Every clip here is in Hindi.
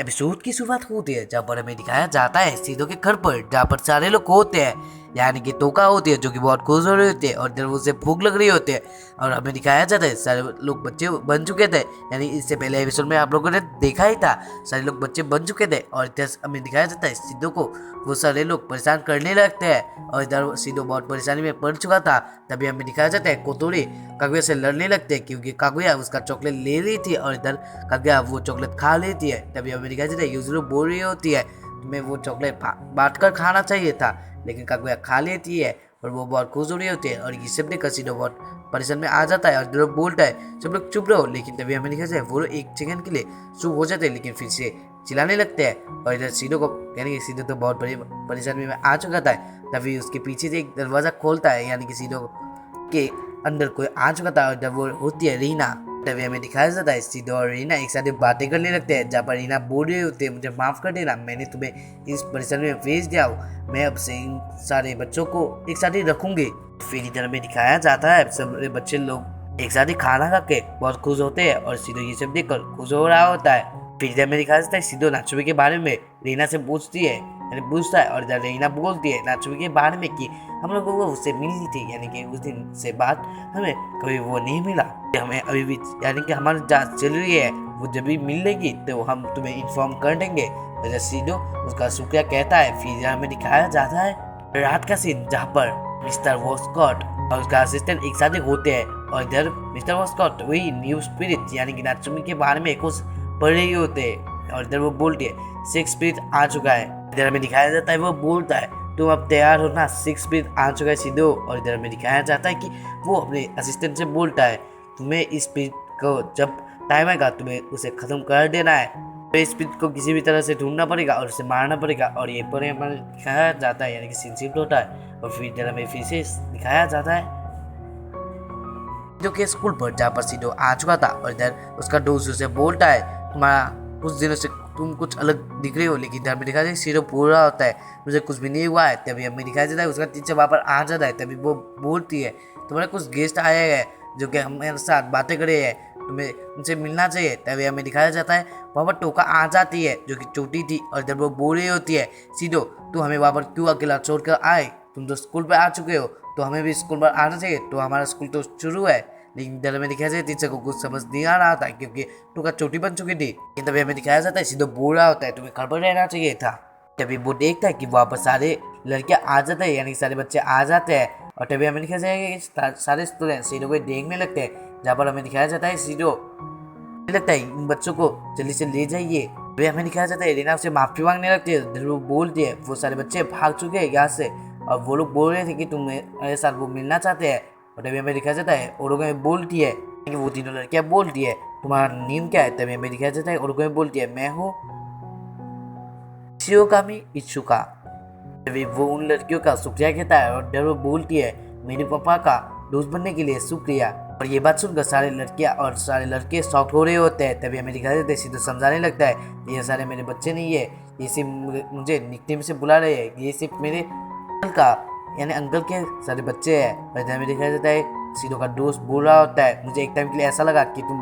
एपिसोड की शुरुआत होती है जहाँ पर हमें दिखाया जाता है सीधो के घर पर, जहाँ पर सारे लोग होते हैं। यानी कि तोका होती है जो कि बहुत खुश हो रही होती है और इधर उसे भूख लग रही होती है। और हमें दिखाया जाता है सारे लोग बच्चे बन चुके थे। यानी इससे पहले एपिसोड में आप लोगों ने देखा ही था, सारे लोग बच्चे बन चुके थे। और इधर हमें दिखाया जाता है सिद्धू को वो सारे लोग परेशान करने लगते हैं। और इधर सिद्धू बहुत परेशानी में पड़ चुका था। तभी हमें दिखाया जाता है कोतोरी कागुया से लड़ने लगते हैं, क्योंकि कागुया उसका चॉकलेट ले ली थी और इधर कागुया वो चॉकलेट खा लेती है। तभी हमें दिखाया जाता है यूजुरो बोल रही होती है तुम्हें वो चॉकलेट बांट कर खाना चाहिए था, लेकिन कागुया खा लेती है और वो बहुत खुश हो रही होती है। और ये सब देख सिद्धू बहुत परेशान में आ जाता है और जो बोलता है सब लोग चुप रहो। लेकिन तभी हमें दिखाया जाए वो एक सेकंड के लिए चुप हो जाते हैं, लेकिन फिर से चिल्लाने लगते हैं। और इधर सिद्धू को यानी कि सिद्धू तो बहुत बड़ी परेशानी में आ चुका था। तभी उसके पीछे से एक दरवाजा खोलता है, यानी कि सिद्धू के अंदर कोई आ चुका था। और वो होती है रीना। तभी हमें दिखाया जाता है सिद्धू और रीना एक साथ बातें करने लगते हैं, जहाँ पर रीना बोल रही होती है मुझे माफ कर देना, मैंने तुम्हें इस परेशानी में भेज दिया हूँ, मैं अब से इन सारे बच्चों को एक साथ ही रखूंगी। फिर इधर हमें दिखाया जाता है सब बच्चे लोग एक साथ ही खाना खा के बहुत खुश होते हैं और सिद्धू ये सब देखकर खुश हो रहा होता है। फिर इधर में दिखाया जाता है सिद्धू नाचुमी के बारे में रीना से पूछती है, यानी पूछता है। और इधर रीना बोलती है नाचुमी के बारे में कि हम लोगों को उससे मिलनी थी, यानी कि उस दिन से बाद हमें कभी वो नहीं मिला, हमें अभी भी यानी कि हमारी जांच चल रही है, वो जब भी मिलेगी तो हम तुम्हें इन्फॉर्म कर देंगे। वजह सिद्धू उसका शुक्रिया कहता है। फिर हमें दिखाया जाता है रात का सीन, जहाँ पर मिस्टर वॉस्कॉट और उसका असिस्टेंट एक साथ होते हैं। और इधर मिस्टर वॉस्कॉट वही न्यू स्पिरिट यानी कि नाचुमी के बारे में कुछ पढ़ रही होते हैं। और इधर वो बोलती है सिक्स स्पिरिट आ चुका है। इधर हमें दिखाया जाता है वो बोलता है तुम अब तैयार हो ना, सिक्स स्पिरिट आ चुका है सिद्धू। और इधर हमें दिखाया जाता है कि वो अपने असिस्टेंट से बोलता है तुम्हें इस स्पिरिट को जब टाइम आएगा तुम्हें उसे खत्म कर देना है, तो इस स्पिरिट को किसी भी तरह से ढूंढना पड़ेगा और उसे मारना पड़ेगा। और ये पर हमें दिखाया जाता है, यानी कि सीन शिफ्ट होता है। और फिर इधर हमें फिर से दिखाया जाता है जो कि स्कूल पर जहाँ पर सिद्धू आ चुका था। और इधर उसका दोस्त उसे बोलता है तुम्हारा कुछ दिनों से तुम कुछ अलग दिख रहे हो, लेकिन इधर में दिखाया जाता है सिद्धू बोल रहा होता है मुझे कुछ भी नहीं हुआ है। तभी हमें दिखाया जाता है उसका टीचर वहाँ पर आ जाता है। तभी वो बोलती है तुम्हारे कुछ गेस्ट आए हैं जो कि हमारे साथ बातें कर रहे हैं, तुम्हें उनसे मिलना चाहिए। तभी हमें दिखाया जाता है वहाँ पर टोका आ जाती है जो कि छोटी थी। और इधर वो बोल रही होती है सिद्धू तू हमें वहाँ पर क्यों अकेला छोड़ कर आए, तुम तो स्कूल पर आ चुके हो तो हमें भी स्कूल पर आना चाहिए, तो हमारा स्कूल तो शुरू है। लेकिन इधर हमें दिखाया जाता है टीचर को कुछ समझ नहीं आ रहा था क्योंकि टोका छोटी बन चुकी थी। लेकिन तभी हमें दिखाया जाता है सिद्धू बोल रहा होता है तुम्हें घर पर रहना चाहिए था। तभी वो देखता है कि वहाँ पर सारे लड़के आ जाते हैं, यानी सारे बच्चे आ जाते हैं। और तभी हमें दिखाया जाएगा कि सारे स्टूडेंट सिद्धू को देखने लगते हैं, जहाँ पर हमें दिखाया जाता है सिद्धू लगता है इन बच्चों को जल्दी से ले जाइए। वे हमें दिखाया जाता है रीना उसे माफी मांगने लगती है, वो बोलती है वो सारे बच्चे भाग चुके हैं यहाँ से और वो लोग बोल रहे थे कि तुम मेरे साथ वो मिलना चाहते हैं। और तभी हमें दिखाया जाता है ओरोगे बोलती है कि वो तीनों लड़कियां बोलती है तुम्हारा नेम क्या है। तभी हमें दिखाया जाता है ओरोगे बोलती है मैं हूँ शियोकामी इत्सुका। तभी वो उन लड़कियों का शुक्रिया कहता है और डर वो बोलती है मेरे पापा का दोस्त बनने के लिए शुक्रिया। और ये बात सुनकर सारे लड़कियां और सारे लड़के शॉक हो रहे होते हैं। तभी हमें दिखाई देते सिद्धू समझाने लगता है ये सारे मेरे बच्चे नहीं है, ये सिर्फ मुझे निकनेम से बुला रहे हैं, ये सिर्फ मेरे अंकल का यानी अंकल के सारे बच्चे हैं। और हमें दिखाई देता है सिद्धू का दोस्त बोल रहा होता है मुझे एक टाइम के लिए ऐसा लगा कि तुम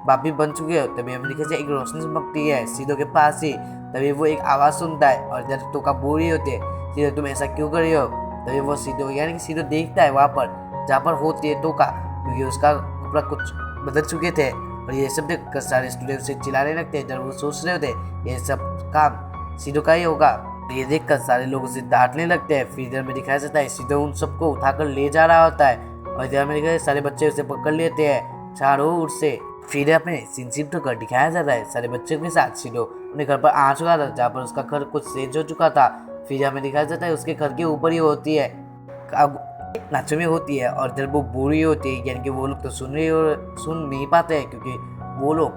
बाप भी बन चुके हो। तभी हमें दिखाई जाए एक रोशनी चमकती है सिद्धू के पास ही। तभी वो एक आवाज़ सुनता है और इधर तो का बोल रही होती है सिद्धू तुम ऐसा क्यों कर रही हो। तभी वो सिद्धू यानी कि सिद्धू देखता है वहाँ पर जहाँ पर होती है टोका, क्योंकि उसका कपड़ा कुछ बदल चुके थे। और ये सब देख सारे स्टूडेंट से चिल्लाने लगते हैं, जब वो सोच रहे होते ये सब काम सिद्धू का ही होगा। ये देखकर सारे लोग उसे डांटने लगते हैं। फिर इधर में दिखाया जाता है सिद्धू उन सबको उठाकर ले जा रहा होता है और इधर में दिखाया सारे बच्चे उसे पकड़ लेते हैं चारों ओर से। फिर अपने सीन शिफ्ट होकर दिखाया जाता है सारे बच्चों के साथ सिद्धू अपने घर पर आ चुका था, जहाँ पर उसका घर कुछ चेंज हो चुका था। फिर हमें दिखाया जाता है उसके घर के ऊपर ही होती है नाचुमी होती है और इधर वो बुरी होती है, यानी कि वो लोग तो सुन नहीं पाते हैं क्योंकि वो लोग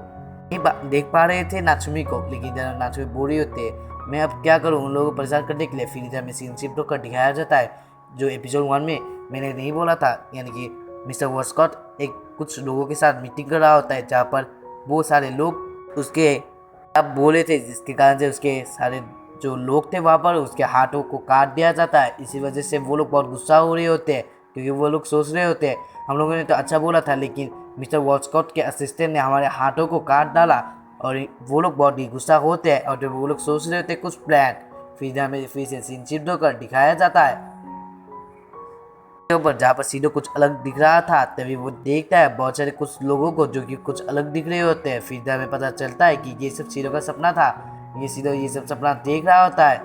नहीं देख पा रहे थे नाचुमी को। लेकिन इधर नाचुमी बुरी होती है, मैं अब क्या करूँ उन लोगों को परेशान करने के लिए। फिर इधर में सीन शिफ्ट होकर दिखाया जाता है जो एपिसोड 1 में मैंने नहीं बोला था, यानी कि मिस्टर वॉस्कॉट एक कुछ लोगों के साथ मीटिंग कर रहा होता है, जहाँ पर वो सारे लोग उसके अब बोले थे जिसके कारण से उसके सारे जो लोग थे वहाँ पर उसके हाथों को काट दिया जाता है। इसी वजह से वो लोग बहुत गुस्सा हो रहे होते हैं क्योंकि वो लोग सोच रहे होते हैं हम लोगों ने तो अच्छा बोला था, लेकिन मिस्टर वॉस्कॉट के असिस्टेंट ने हमारे हाथों को काट डाला, और वो लोग बहुत ही गुस्सा होते हैं और जब वो लोग सोच रहे होते हैं कुछ प्लान, फिर हमें फिर से सीन शिफ्ट होकर दिखाया जाता है ऊपर, जहाँ पर सीधो कुछ अलग दिख रहा था। तभी वो देखता है बहुत सारे कुछ लोगों को जो कि कुछ अलग दिख रहे होते हैं। फिर हमें पता चलता है कि ये सब सीधो का सपना था, ये सीधो ये सब सपना देख रहा होता है।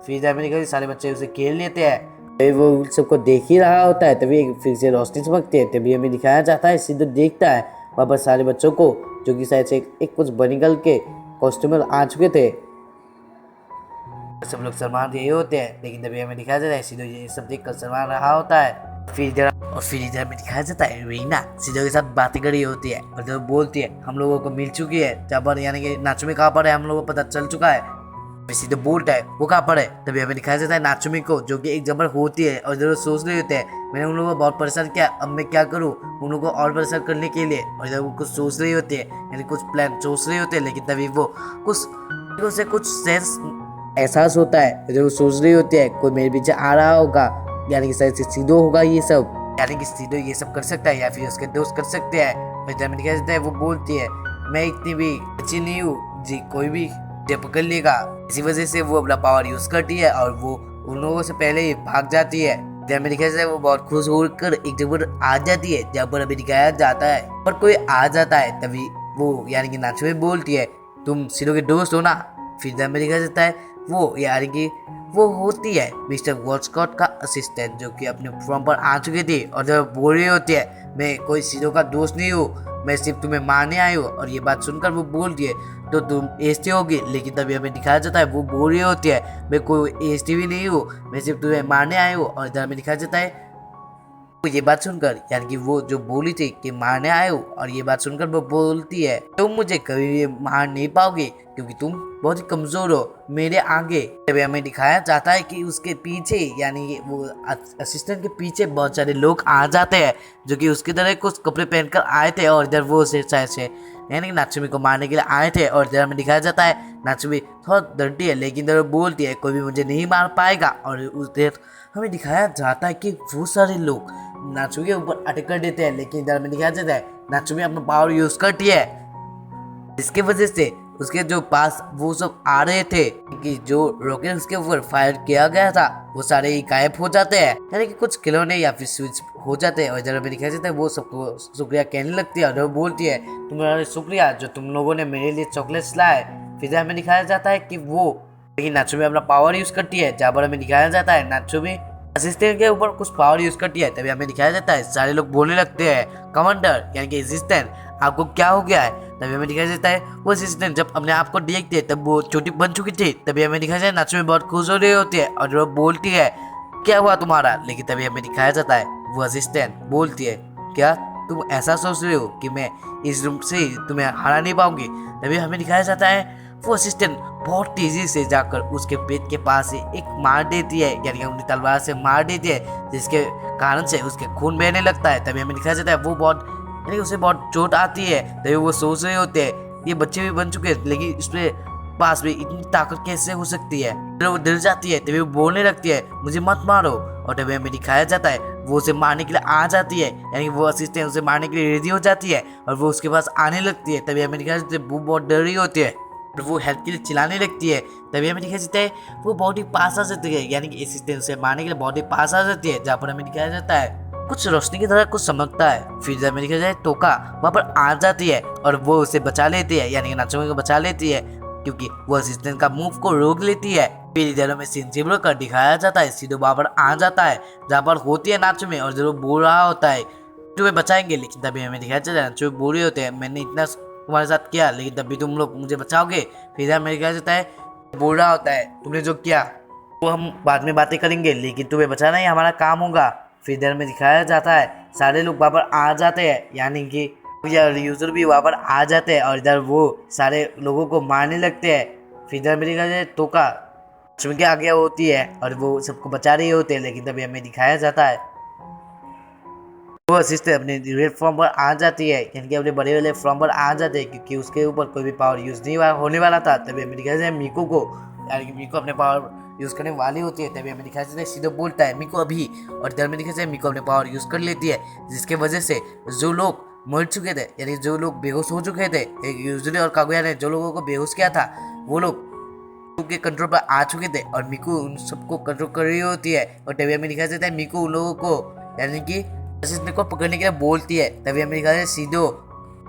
फिर हमें देखा सारे बच्चे उसे खेल लेते हैं, तभी वो उन सबको देख ही रहा होता है। तभी फिर से रोशनी चमकती है, तभी हमें दिखाया जाता है सीधो देखता है वहाँ पर सारे बच्चों को जो कि शायद से एक कुछ बनिकल के कॉस्ट्यूम आ चुके थे। सब लोग सलमान रहे होते हैं, लेकिन तभी हमें दिखाया जाता है सीधो ये सब देख कर सलमान रहा होता है। फिर इधर में दिखाया जाता है रीना सीधो के साथ बातें कर रही होती है और जब बोलती है हम लोगों को मिल चुकी है जहाँ पर, यानी कि नाचुमी कहाँ पर है हम लोगों को पता चल चुका है। सीधे बोलता है वो कहाँ पर है। तभी हमें दिखाया जाता है नाचुमी को जो कि एक जबर होती है और जरूर सोच रहे होते हैं मैंने उन लोगों को बहुत परेशान किया, अब मैं क्या करूँ उन लोगों को और परेशान करने के लिए। और इधर वो कुछ सोच रही होती है, यानी कुछ प्लान सोच रही होती है, लेकिन तभी वो कुछ सेंस एहसास होता है। जब वो सोच रही होती है कोई मेरे पीछे आ रहा होगा, यानी कि शायद से सीधो होगा ये सब, यानी कि सीधो ये सब कर सकता है या फिर उसके दोस्त कर सकते हैं। फिर जब दिखाया जाता है वो बोलती है मैं इतनी भी अच्छी नहीं हूँ जी, कोई भी मुझे पकड़ लेगा। इसी वजह से वो अपना पावर यूज करती है और वो उन लोगों से पहले ही भाग जाती है। जब में दिखाया जाता है वो बहुत खुश होकर एक जगह आ जाती है जहाँ पर अभी दिखाया जाता है पर कोई आ जाता है। तभी वो यानी कि नाचुमी बोलती है तुम सीधो के दोस्त हो ना। फिर जब में दिखाया जाता है वो यानी कि वो होती है मिस्टर वॉलस्कॉट का असिस्टेंट जो कि अपने फॉर्म पर आ चुकी थी और जब बोल रही होती है मैं कोई सीधो का दोस्त नहीं हूँ, मैं सिर्फ तुम्हें मारने आई हूँ। और ये बात सुनकर वो बोलती है तो तुम एसटी होगी, लेकिन तभी हमें दिखाया जाता है वो बोल रही होती है मैं कोई एसटी भी नहीं हूँ, मैं सिर्फ तुम्हें मारने आई हूँ। और इधर हमें दिखाया जाता है ये बात सुनकर, यानी कि वो जो बोली थी कि मारने आए हो, और ये बात सुनकर वो बोलती है तुम मुझे कभी भी मार नहीं पाओगे क्योंकि तुम बहुत ही कमजोर हो मेरे आगे। तभी हमें दिखाया जाता है कि उसके पीछे यानी वो असिस्टेंट के पीछे बहुत सारे लोग आ जाते हैं जो कि उसकी तरह कुछ कपड़े पहनकर आए थे और इधर वो शायद से यानी कि नाचुमी को मारने के लिए आए थे। और इधर हमें दिखाया जाता है नाचुमी थोड़ा डरती है, लेकिन इधर बोलती है कोई भी मुझे नहीं मार पाएगा। और उस देर हमें दिखाया जाता है कि वो सारे लोग नाचुमी के ऊपर अटैक कर देते हैं, लेकिन इधर हमें दिखाया जाता है नाचुमी अपना पावर यूज करती है जिसके वजह से उसके जो पास वो सब आ रहे थे कि जो रॉकेट उसके ऊपर फायर किया गया था वो सारे ही गायब हो जाते हैं, यानी कि कुछ खिलौने या फिर स्विच हो जाते हैं। और इधर हमें दिखाया जाता है वो सबको शुक्रिया कहने लगती है और वो बोलती है तुम्हारा शुक्रिया जो तुम लोगों ने मेरे लिए चॉकलेट्स लाए। फिर हमें दिखाया जाता है कि वो लेकिन नाचुमी अपना पावर यूज करती है, जहाँ पर हमें दिखाया जाता है नाचुमी असिस्टेंट के ऊपर कुछ पावर यूज करती है। तभी हमें दिखाया जाता है सारे लोग बोलने लगते हैं कमांडर यानी कि असिस्टेंट आपको क्या हो गया है। तभी हमें दिखाया जाता है वो असिस्टेंट जब अपने आप को देखते हैं तब वो छोटी बन चुकी थी। तभी हमें दिखाया जाता है नाचुमी बहुत खुश हो रही होती है और वो बोलती है क्या हुआ तुम्हारा, लेकिन तभी हमें दिखाया जाता है वो असिस्टेंट बोलती है क्या तुम ऐसा सोच रहे हो कि मैं इस रूम से तुम्हें हरा नहीं पाऊंगी। तभी हमें दिखाया जाता है वो असिस्टेंट बहुत तेजी से जाकर उसके पेट के पास से एक मार देती है, यानी कि अपनी तलवार से मार देती है जिसके कारण से उसके खून बहने लगता है। तभी हमें दिखाया जाता है वो बहुत यानी उसे बहुत चोट आती है। तभी वो सोच रहे होते हैं ये बच्चे भी बन चुके हैं लेकिन इसमें पास में इतनी ताकत कैसे हो सकती है। फिर वो डर जाती है, तभी वो बोलने लगती है मुझे मत मारो। और तभी हमें दिखाया जाता है वो उसे मारने के लिए आ जाती है, यानी कि वो असिस्टेंट उसे मारने के लिए रेडी हो जाती है और वो उसके पास आने लगती है। तभी हमें दिखाया जाता है वो बहुत डर रही होती है और वो हेल्प के लिए चिल्लाने लगती है। तभी हमें दिखाया जाता है वो बहुत ही पास आ जाती है, यानी कि असिस्टेंट उसे मारने के लिए बहुत ही पास आ जाती है, जहाँ पर हमें दिखाया जाता है कुछ रोशनी की तरह कुछ चमकता है। फिर जब हमें दिखाया जाए टोका वहाँ पर आ जाती है और वो उसे बचा लेती है, यानी कि नाचुमी को बचा लेती है क्योंकि वो असिस्टेंट का मूव को रोक लेती है। फिर इधर में सिंसिबल कर दिखाया जाता है सीधो वहाँ पर आ जाता है जहाँ पर होती है नाचुमी और जरूर बोल रहा होता है तुम्हें बचाएंगे। लेकिन तभी हमें दिखाया जाता है नाचुमी बोल रहे होते हैं मैंने इतना तुम्हारे साथ किया लेकिन तब भी तुम लोग मुझे बचाओगे। फिर इधर मेरे दिखाया जाता है बोल रहा होता है तुमने जो किया वो हम बाद में बातें करेंगे लेकिन तुम्हें बचाना ही हमारा काम होगा। फिर इधर में दिखाया जाता है सारे लोग वहाँ पर आ जाते हैं, यानी कि यूजर भी वहाँ पर आ जाते हैं और इधर वो सारे लोगों को मारने लगते हैं। फिर इधर में दिखाया जाए टोका चुन के आगे होती है और वो सबको बचा रही होते हैं, लेकिन तभी हमें दिखाया जाता है वो असिस्टेंट अपने रेड फॉर्म पर आ जाती है, यानी कि अपने बड़े वाले फॉर्म पर आ जाते हैं क्योंकि उसके ऊपर कोई भी पावर यूज नहीं होने वाला था। तभी हमें दिखाया जाए मीको को, यानी कि मीको अपने पावर यूज करने वाली होती है। तभी हमें दिखाया जाता है सीधे बोलता है मीको अभी, और इधर में दिखाया जाए मीको अपने पावर यूज कर लेती है जिसके वजह से जो लोग मर चुके थे, यानी जो लोग बेहोश हो चुके थे, एक यूजुरी और कागुया ने जो लोगों को बेहोश किया था वो लोग मिकू के कंट्रोल पर आ चुके थे और मिकू उन सबको कंट्रोल कर रही होती है। और तभी हमें दिखाया जाता है मिकू उन लोगों को यानी कि असिस्टेंट को पकड़ने के लिए बोलती है। तभी हमें दिखाया जाता है सीधो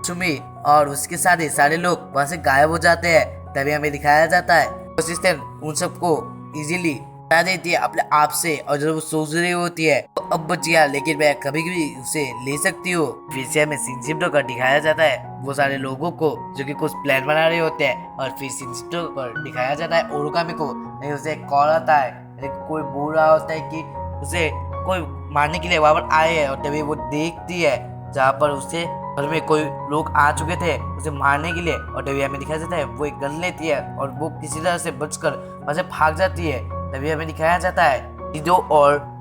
सुमी और उसके साथ ही सारे लोग वहां से गायब हो जाते हैं। तभी हमें दिखाया जाता है असिस्टेंट उन सबको इजीली हटा देती है अपने आप से और जब वो सोच रही होती है तो अब बच गया लेकिन मैं कभी कभी उसे ले सकती हूँ। फिर से हमें सिंजिप्टो का दिखाया जाता है वो सारे लोगों को जो कि कुछ प्लान बना रहे होते हैं और फिर सिंजिप्टो पर दिखाया जाता है ओरुकामी को। उसे एक कॉल आता है, कोई बोल रहा होता है कि उसे कोई मारने के लिए वहां पर आए है और तभी वो देखती है जहाँ पर उसे घर में कोई लोग आ चुके थे उसे मारने के लिए। और तभी हमें दिखाया जाता है वो एक गन लेती है और वो किसी तरह से बचकर वहां से भाग जाती है। तभी हमें दिखाया जाता है सीधो और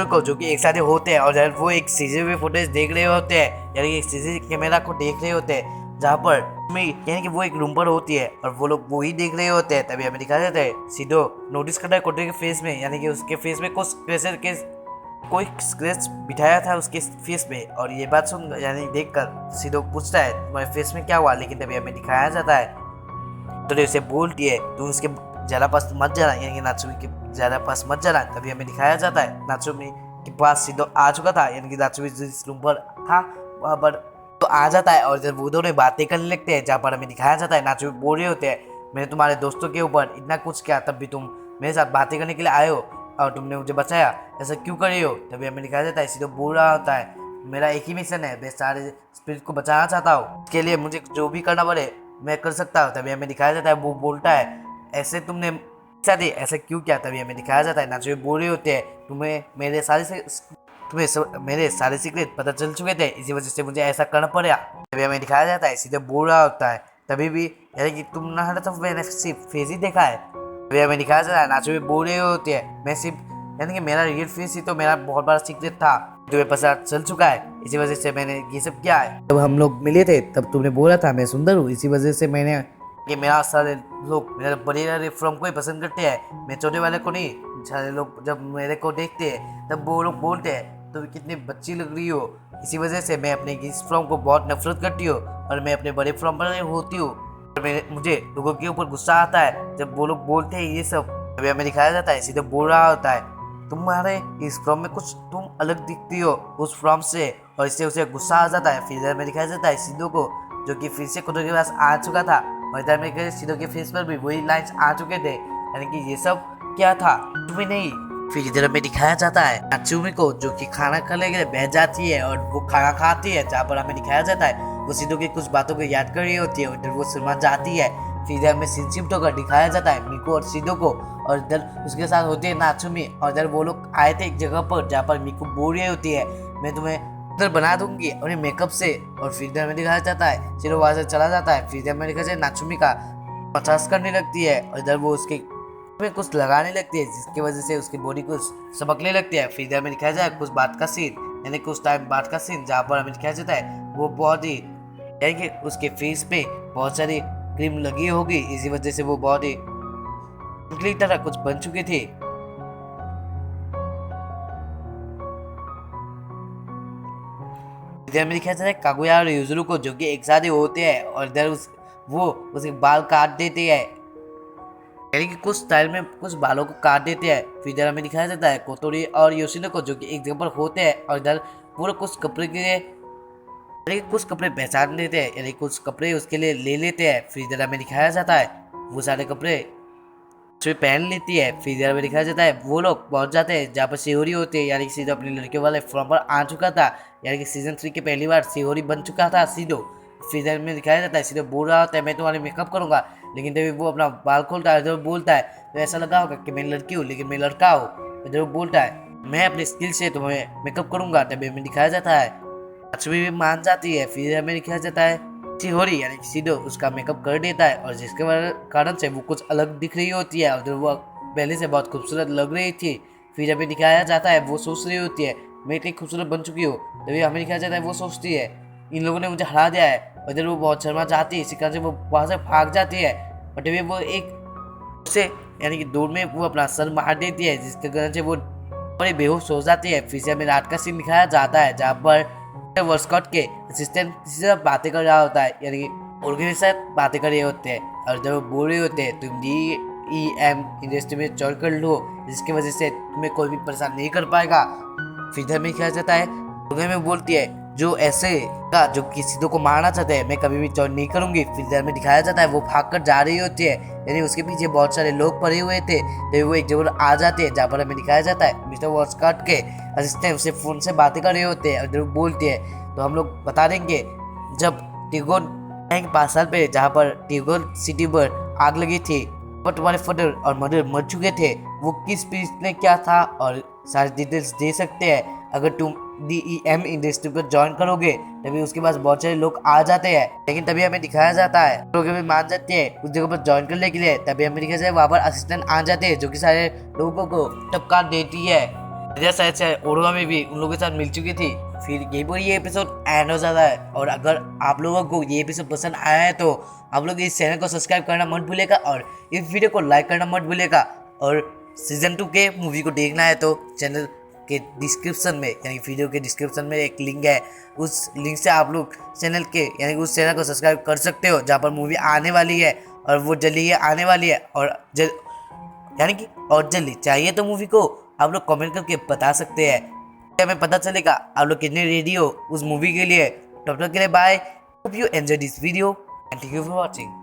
को जो कि एक साथ होते हैं और जब वो एक सीसीटीवी फुटेज देख रहे होते हैं यानी एक सीसीटीवी कैमरा को देख रहे होते हैं जहाँ पर यानी कि वो एक रूम पर होती है और वो लोग वो ही देख रहे होते हैं। तभी हमें दिखाया जाता है सीधो नोटिस करता है कोटे के फेस में यानी कि उसके फेस में कुछ प्रेशर के कोई स्क्रैच बिठाया था उसके फेस में और ये बात सुन यानी देखकर सीधो पूछता है तुम्हारे फेस में क्या हुआ। लेकिन तभी हमें दिखाया जाता है तो उसे बोलती है तुम उसके ज़्यादा पास मत जाना यानी कि नात्सुमी के ज़्यादा पास मत जाना। तभी हमें दिखाया जाता है नात्सुमी के पास सीधो आ चुका था यानी कि नात्सुमी जिस रूम पर था वहाँ पर तो आ जाता है और जब वो दोनों बातें करने लगते हैं जहाँ पर हमें दिखाया जाता है नात्सुमी बोल रहे होते हैं मैंने तुम्हारे दोस्तों के ऊपर इतना कुछ किया तब भी तुम मेरे साथ बातें करने के लिए आए हो और तुमने मुझे बचाया, ऐसा क्यों कर रही हो। तभी हमें दिखाया जाता है सीधो बोल रहा होता है मेरा एक ही मिशन है, मैं सारे स्पिरिट को बचाना चाहता हूँ, इसके लिए मुझे जो भी करना पड़े मैं कर सकता हूँ। तभी हमें दिखाया जाता है वो बोलता है ऐसे तुमने साथ ऐसा क्यों किया। तभी हमें दिखाया जाता है नात्सुमी बोल रहे होते हैं तुम्हें मेरे सारे सीक्रेट पता चल चुके थे इसी वजह से मुझे ऐसा करना पड़ा। तभी हमें दिखाया जाता है सीधे बोल रहा होता है तभी भी यानी कि तुम ना तो मैंने सिर्फ फेस ही देखा है। तभी हमें दिखाया जाता है नात्सुमी बोल रहे होते हैं मैं सिर्फ यानी कि मेरा रियल फेस ही तो मेरा बहुत बड़ा सीक्रेट था तुम्हें पता चल चुका है इसी वजह से मैंने ये सब किया है। जब हम लोग मिले थे तब तुमने बोला था मैं सुंदर हूँ इसी वजह से मैंने कि मेरा सारे लोग मेरे बड़े फ्रॉम को ही पसंद करते हैं, मैं छोटे वाले को नहीं। सारे लोग जब मेरे को देखते हैं तब वो लोग बोलते हैं तुम कितनी बच्ची लग रही हो, इसी वजह से मैं अपने इस फ्रॉम को बहुत नफरत करती हूँ और मैं अपने बड़े फ्रॉम पर होती हूँ। मुझे लोगों के ऊपर गुस्सा आता है जब वो लोग बोलते हैं ये सब। अभी हमें दिखाया जाता है सीधे बोल रहा होता है तुम्हारे इस फ्रॉम में कुछ तुम अलग दिखती हो उस फ्रॉम से और इससे उसे गुस्सा आ जाता है। फिर हमें दिखाया जाता है सीधो को जो कि फिर से कुत्तों के पास आ चुका था और इधर में सीधो के फेस पर भी वही लाइंस आ चुके थे यानी कि ये सब क्या था तुम्हें नहीं। फिर इधर में दिखाया जाता है नात्सुमी को जो कि खाना खाने के लिए बैठ जाती है और वो खाना खाती है जहाँ पर हमें दिखाया जाता है वो सीधो की कुछ बातों को याद कर रही होती है उधर वो शर्मा जाती है। फिर इधर में सिंचिप्टो का दिखाया जाता है मिको और सीधो को और इधर उसके साथ होती है नात्सुमी और इधर वो लोग आए थे एक जगह पर जहाँ पर मिको बोल रही होती है मैं तुम्हें उधर बना दूंगी अपने मेकअप से। और फिर इधर में दिखाया जाता है चलो वहां से चला जाता है। फिर इधर में दिखाया जाता है नात्सुमी का मसाज करने लगती है और इधर वो उसके में कुछ लगाने लगती है जिसकी वजह से उसकी बॉडी कुछ चमकने लगती है। फिर इधर में दिखाया जाए कुछ बात का सीन यानी कुछ टाइम बाद का सीन जहाँ पर हमें दिखाया जाता है वो बहुत ही यानी कि उसके फेस पे बहुत सारी क्रीम लगी होगी इसी वजह से वो बहुत ही तरह कुछ बन चुकी थी। इधर में दिखाया जाता है कागुया और युजुरु को जो कि एक साथ ही होते हैं और इधर वो उसके बाल काट देते हैं यानी कि कुछ स्टाइल में कुछ बालों को काट देते हैं। फिर इधर हमें दिखाया जाता है कोतोरी और योशिनो को जो कि एक जगह पर होते हैं और इधर पूरा कुछ कपड़े के यानी कुछ कपड़े पहचान लेते हैं यानी कुछ कपड़े उसके लिए ले लेते हैं। फिर इधर हमें दिखाया जाता है वो सारे कपड़े उसमें पहन लेती है। फिर इधर में दिखाया जाता है वो लोग पहुंच जाते हैं जहाँ पर शिहोरी होती है यानी कि सीधो अपनी लड़कियों वाले फॉर्म पर आ चुका था यानी कि सीजन 3 के पहली बार शिहोरी बन चुका था सीधो। फिर इधर में दिखाया जाता है सीधो बोल रहा होता है मैं तुम्हारे मेकअप करूंगा लेकिन तभी वो अपना बाल खोलता है इधर बोलता है तो ऐसा लगा होगा कि मैं लड़की हूँ लेकिन मैं लड़का हूँ। इधर बोलता है मैं अपनी स्किल से तुम्हें मेकअप करूंगा। तभी हमें दिखाया जाता है नात्सुमी भी मान जाती है। फिर हमें दिखाया जाता है शिहोरी यानी कि सीधो उसका मेकअप कर देता है और जिसके कारण से वो कुछ अलग दिख रही होती है और वो पहले से बहुत खूबसूरत लग रही थी। फिर हमें दिखाया जाता है वो सोच रही होती है मैं इतनी खूबसूरत बन चुकी हूँ। तभी हमें दिखाया जाता है वो सोचती है इन लोगों ने मुझे हरा दिया है और इधर वो बहुत शर्मा जाती है इसी कारण से वो वहाँ से भाग जाती है और तभी वो एक से यानी कि दौड़ में वो अपना सर मार देती है जिसके कारण से वो बड़ी बेहोश हो जाती है। फिर से हमें रात का सीन दिखाया जाता है जहाँ पर वर्स्कॉट के असिस्टेंट किसी से बातें कर रहा होता है, यानी कि उनके के साथ बातें कर रहे होते हैं। और जब वो बोल रहे होते हैं तुम DEM इंडस्ट्री में ज्वाइन कर लो, जिसकी वजह से तुम्हें कोई भी परेशान नहीं कर पाएगा। फिर इधर में क्या जाता है, उधर में बोलती है जो ऐसे का जो किसी को मारना चाहते हैं मैं कभी भी ज्वाइन नहीं करूंगी। फिर इधर में दिखाया जाता है वो भाग कर जा रही होती है, यानी उसके पीछे बहुत सारे लोग पड़े हुए थे। तो वो एक जगह आ जाते हैं जहाँ पर हमें दिखाया जाता है मिस्टर वॉस्कॉट के असिस्टेंट उससे फोन से बातें कर रहे होते हैं और जब बोलते हैं तो हम लोग बता देंगे जब टिगोन के 5 साल पहले जहाँ पर टिगोन सिटी पर आग लगी थी पर तुम्हारे फादर और मदर मर चुके थे, वो किस पीस ने क्या था और सारी डिटेल्स दे सकते हैं। अगर तुम DEM इंडस्ट्री पर ज्वाइन करोगे तभी उसके पास बहुत सारे लोग आ जाते हैं, लेकिन तभी हमें दिखाया जाता है लोग भी मान जाते हैं उस जगह पर ज्वाइन करने के लिए। तभी हमें दिखाया जाए वहाँ पर असिस्टेंट आ जाते हैं जो कि सारे लोगों को टपका देती है। शायद से ओरवा में भी उन लोगों के साथ मिल चुकी थी। फिर यही पर ये एपिसोड एंड हो जाता है। और अगर आप लोगों को ये एपिसोड पसंद आया है तो आप लोग इस चैनल को सब्सक्राइब करना मत भूलेगा और इस वीडियो को लाइक करना मत भूलेगा। और सीजन 2 के मूवी को देखना है तो चैनल के डिस्क्रिप्शन में यानी वीडियो के डिस्क्रिप्शन में एक लिंक है, उस लिंक से आप लोग चैनल के यानी उस चैनल को सब्सक्राइब कर सकते हो जहाँ पर मूवी आने वाली है और वो जल्दी ही आने वाली है। और जल्दी चाहिए तो मूवी को आप लोग कमेंट करके बता सकते हैं, हमें पता चलेगा आप लोग कितने रेडी हो उस मूवी के लिए। तब तक के लिए bye, hope you enjoy this video and thank you for watching.